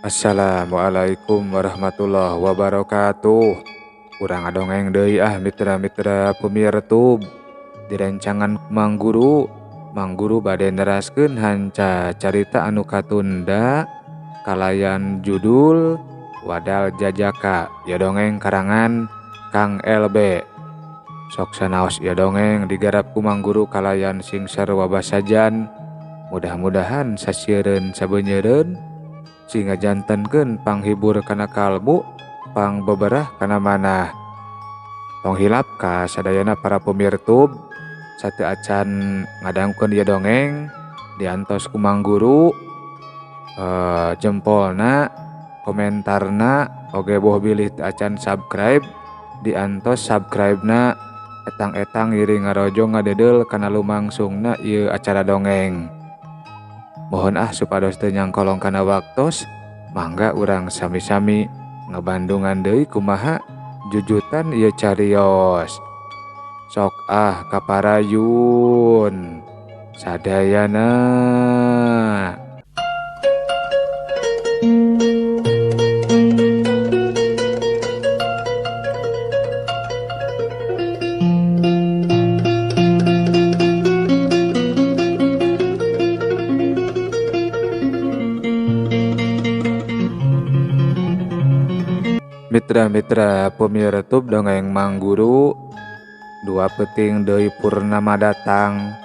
Assalamualaikum warahmatullahi wabarakatuh. Urang ngadongeng deui mitra-mitra pemirtub. Di rancangan Mang Guru, Mang Guru bade neraskeun hanca carita anu katunda kalayan judul Wadal Jajaka. Ya dongeng karangan Kang LB. Sok sanaos ya dongeng digarap ku Mang Guru kalayan sing sarua basajan. Mudah-mudahan sasieun sabeunyeun sing ngajantenkeun panghibur kana kalbu, pangbeberah kana manah. Tong hilap ka sadayana para pemirtub, sateu acan ngadangkeun ieu dongeng diantos ku Mang Guru, jempolna, komentarna, oge boh bilih teu acan subscribe, diantos subscribe-na etang-etang iring ngarojo ngadeudel kana lumangsungna ieu acara dongeng. Mohon supados teu nyangkolong kana waktos, mangga urang sami-sami ngabandungan deui kumaha jujutan ieu carios. Sok kaparayun sadayana. Mitra-mitra pemirtub dongeng Mang Guru, dua peting deui purnama datang.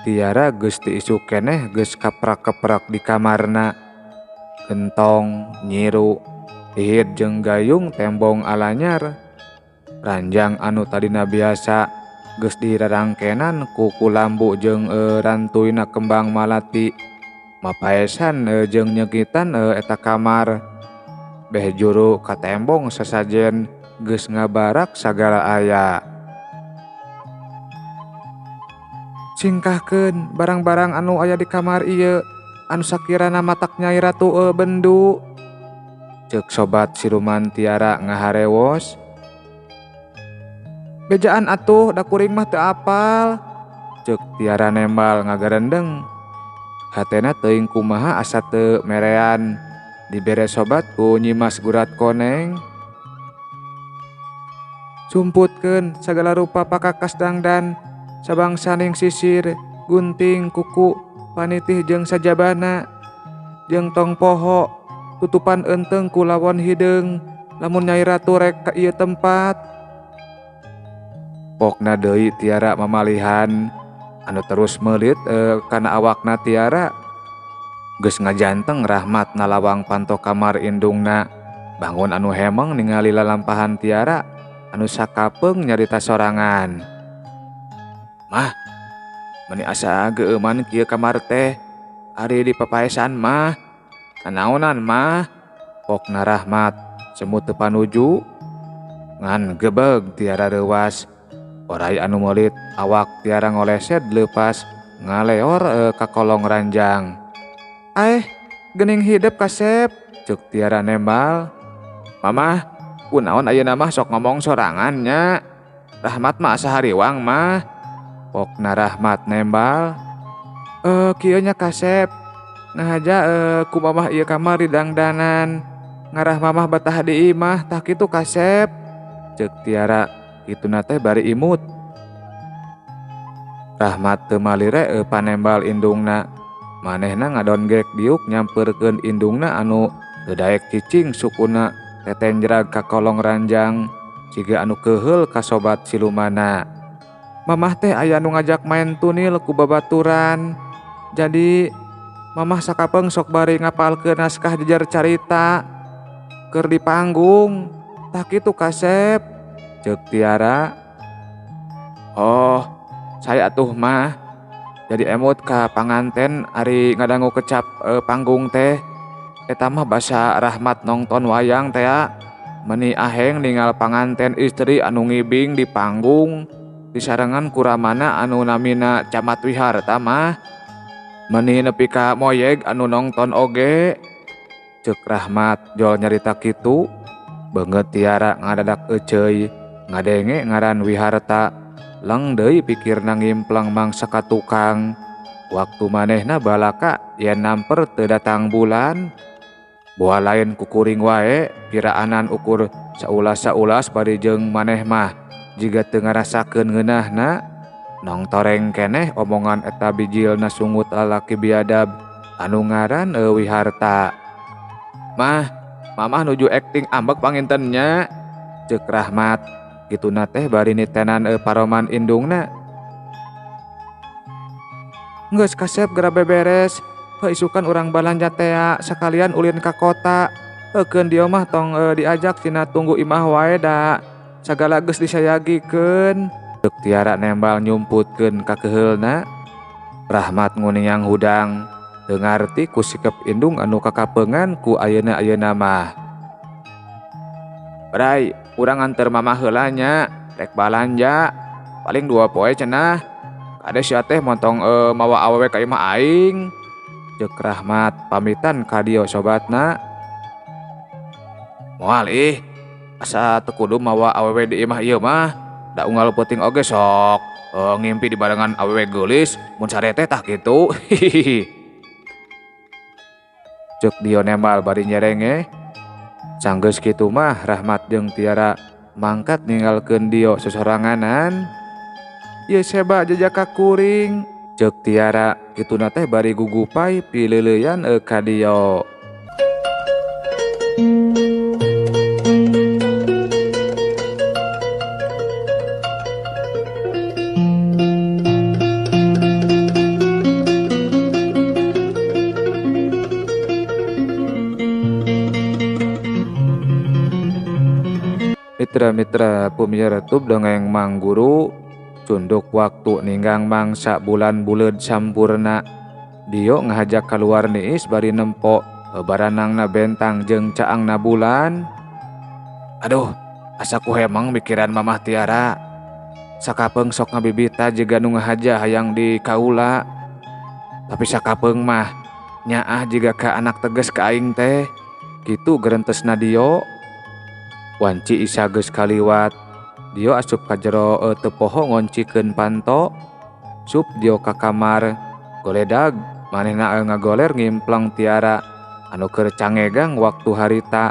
Tiara geus teu isu keneh geus kaprak-keprak di kamarna. Gentong, nyiru, hihit jeung gayung tembong alanyar. Ranjang anu tadina biasa geus dirarangkenan ku kulambu jeung rantuyna kembang malati. Mapaesan jeung nyegitan eta kamar. Beh juru ka tembong sasajen geus ngabarak sagala aya. Singkahkeun barang-barang anu aya di kamar ieu anu sakirana matak Nyai Ratu bendu. Ceuk sobat siluman Tiara ngaharewos. Bejaan atuh da kuring mah teu apal. Ceuk Tiara nembal ngagarendeng. Hatena teuing kumaha asa teu merean. Dibere sobat ku Nyimas Gurat Koneng. Sumputkeun sagala rupa pakakas dangdan, sabangsaning sisir, gunting, kuku, panitih jeung sajabana, jeung tong poho, tutupan enteng ku lawon hideung, lamun Nyai Ratu rek ka ieu tempat. Pokna deui Tiara mamalihan, anu terus meulit kana awakna Tiara. Geus ngajanteng Rahmat nalawang panto kamar indungna. Bangun anu hemeng ningali lalampahan Tiara anu sakapeung nyarita sorangan. Mah, meni asa geuman kieu kamar teh. Ari di papaesan mah. Kanaonan mah? Pokna Rahmat semut teu panuju. Ngan gebeg Tiara reuwas. Oray anu meulit awak Tiara ngolesed leupas ngaleor ka kolong ranjang. Geuning hidep kasep, ceuk Tiara nembal. Mamah, kunaon ayeuna mah sok ngomong sorangan nya. Rahmat mah asa hariwang mah. Pokna Rahmat nembal. Kieu nya kasep. Ngahaja ku mamah ieu kamar didangdanan. Ngarah mamah betah di imah tah kitu kasep. Ceuk Tiara, kituna teh bari imut. Rahmat teu malire panembal indungna. Manehna ngadonggek diuk nyamperkeun indungna anu teu daek cicing sukuna tetenjrag ka kolong ranjang siga anu keheul ka sobat silumana. Mamah teh aya nu ngajak main tunil ku babaturan. Jadi mamah sakapeung sok bari ngapalkeun naskah jejer carita keur di panggung. Tah kitu kasep, ceuk Tiara. Oh, saya atuh mah jadi emut ka panganten ari ngadangu kecap panggung teh. Eta mah basa Rahmat nongton wayang teh. Meni aheng ningal panganten istri anu ngibing di panggung disarengan ku ramana anu namina Camat Wiharta mah. Meni nepi ka moyeg anu nongton oge. Ceuk Rahmat jol nyarita kitu. Beungeut Tiara ngadadak euceuy ngadenge ngaran Wiharta. Leng deui pikirna ngimpleng mangsa ka tukang. Waktu manehna balaka yen namper teu datang bulan. Buah lain kukuring wae piraanan ukur saulas-saulas bari jeung maneh mah jiga teu ngarasakeun ngeunahna nong toreng keneh omongan eta bijilna sungut lalaki biadab anu ngaran Euwi Harta. Mah, mamah nuju akting ambek pangintennya, ceuk Rahmat. Kituna teh bari nitenan paroman indungna. Geus kasep geura beberes. Isukan urang balanja tea sakalian ulin ka kota. Keun dieu mah tong diajak tina tunggu imah wae da. Sagala geus disayagikeun. Ceuk Tiara nembal nyumputkeun ka keheulna. Rahmat nguningang hudang. Teu ngarti ku sikep indung anu kakapeungan ku ayeuna-ayeuna mah. Bray, urang anter mamah heula nya, rek balanja. Paling 2 poe cenah. Kade sia teh montong mawa awewe ka imah aing. Ceuk Rahmat pamitan ka dieu sobatna. Moal ih, asa teu kudu mawa awewe di imah ieu mah. Da unggal peuting oge sok ngimpi di barengan awewe geulis mun sarete tah kitu. Hihihi. Ceuk Dio nembal bari nyerenge. Sanggeus kitu mah Rahmat jeung Tiara mangkat ninggalkeun Dio sosoranganan. Ieu seba jajaka kuring, ceuk Tiara. Kituna teh bari gugupai pileuleuyan ka Dio. Mitra-mitra pemirsa YouTube dongeng Mang Guru. Cunduk waktu ninggang mangsa bulan buleud sampurna. Dio ngahajak kaluar niis bari nempo baranangna bentang jeung caangna bulan. Aduh, asa ku hemang mikiran mamah Tiara. Sakapeung sok ngabibita jiga nu ngahaja hayang di kaula. Tapi sakapeung mah nyaah jiga ka anak teges ka aing teh. Kitu gerentesna Dio. Wanci isa geus kaliwat. Dio asup ka jero teu poho ngoncikeun panto. Sup Dio ka kamar. Goledag manehna ngagoler ngimplang Tiara anu keur cangegang waktu harita.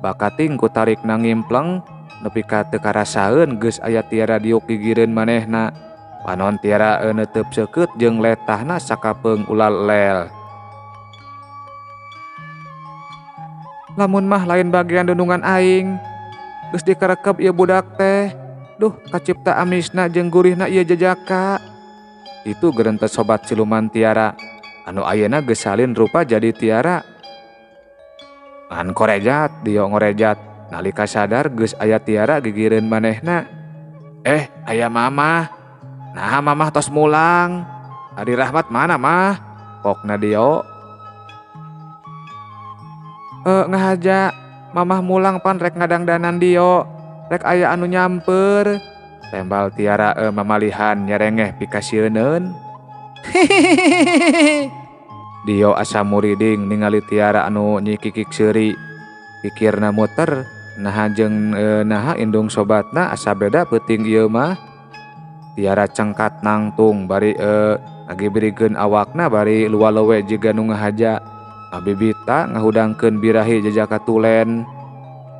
Bakating ku tarikna ngimplang nepi ka teu karasaeun geus aya Tiara diuk gigireun manehna. Panon Tiara neuteup seukeut jeung letahna sakapeung ulal lel. Lamun mah lain bagian dundungan aing. Geus dikarekep ieu budak teh. Duh, kacipta amisna jeung gurihna ieu jajaka. Itu gerentes sobat siluman Tiara. Anu ayeuna geus salin rupa jadi Tiara. Ngan korejat, Dio ngorejat. Nalika sadar geus aya Tiara gigireun manehna. Aya mamah. Nah, mamah tos mulang. Adi Rahmat mana mah? Pokna Dio. Ngahaja, mamah mulang pan rek ngadangdanan Dio. Rek aya anu nyamper. Tembal Tiara mamalihan nyerengeh pikasieun. Dio asa muriding ningali Tiara anu nyikikik seuri. Pikirna muter, naha jeung naha indung sobatna asa beda peuting ieu mah. Tiara cengkat nangtung bari ngagibrikeun awakna bari luwa-lewe jiga nu ngahaja. Abibita ngahudangkeun birahi jajaka tulen.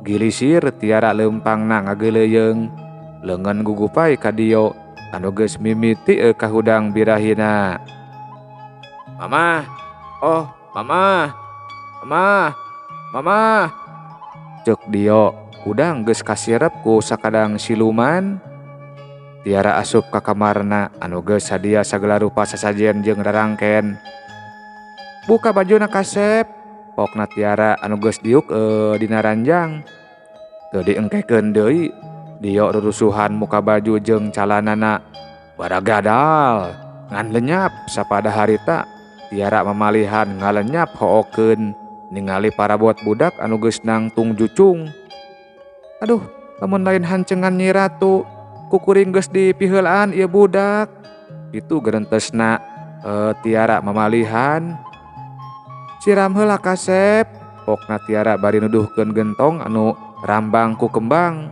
Gilisir Tiara leumpangna ngageuleuyeung. Leungeun gugupai ka Dio anu geus mimiti kahudang birahina. Mamah. Oh, mamah. Mamah. Mamah. Ceuk Dio, udang geus kasirep ku sakadang siluman. Tiara asup ka kamarna anu geus sadia sagala rupa sasajen jeung rarangken. Buka bajuna kasep, pokna Tiara anu geus diuk dina ranjang. Teu diengkekeun deui. Dio rurusuhan muka baju jeung calanana. Baragadal, ngan lenyap sapada harita. Tiara mamalihan ngalenyap hookeun ningali parabot budak anu geus nangtung jucung. Aduh, lamun lain hancengan Nyi Ratu, kukuring geus dipiheulaan ieu budak. Itu gerentesna Tiara mamalihan. Siram heula kasep, pokna Tiara bari nuduhkeun gentong anu rambang ku kembang.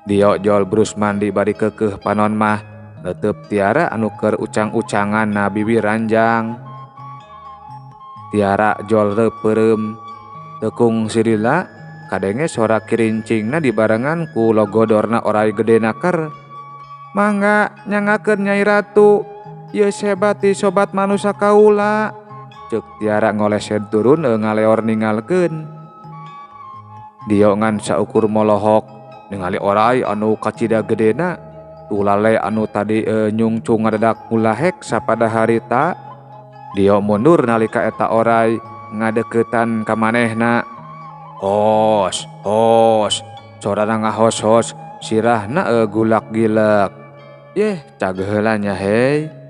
Dio jol brus mandi bari keukeuh panon mah neuteup Tiara anu keur ucang-ucangan na bibi ranjang. tiara jol reupeurem. Tekung sirila kadenge sora kirincingna dibarengan ku logodorna orai gede nakar. Mangga nyangakeun Nyai Ratu, ieu sebat ti sobat manusia kaula. Ceuk tiara ngolesed turun ngaleor ningalkeun. Dio ngan saukur molohok ningali orai anu kacida gedena. Tulale anu tadi nyungcung ngadadak mulahek sapada harita. Dio mundur nalika eta orai ngadeuketan ka manehna. Hos, hos, sorana ngahos-hos, sirahna gulak gilek. Yeh, cageh heula nya hei.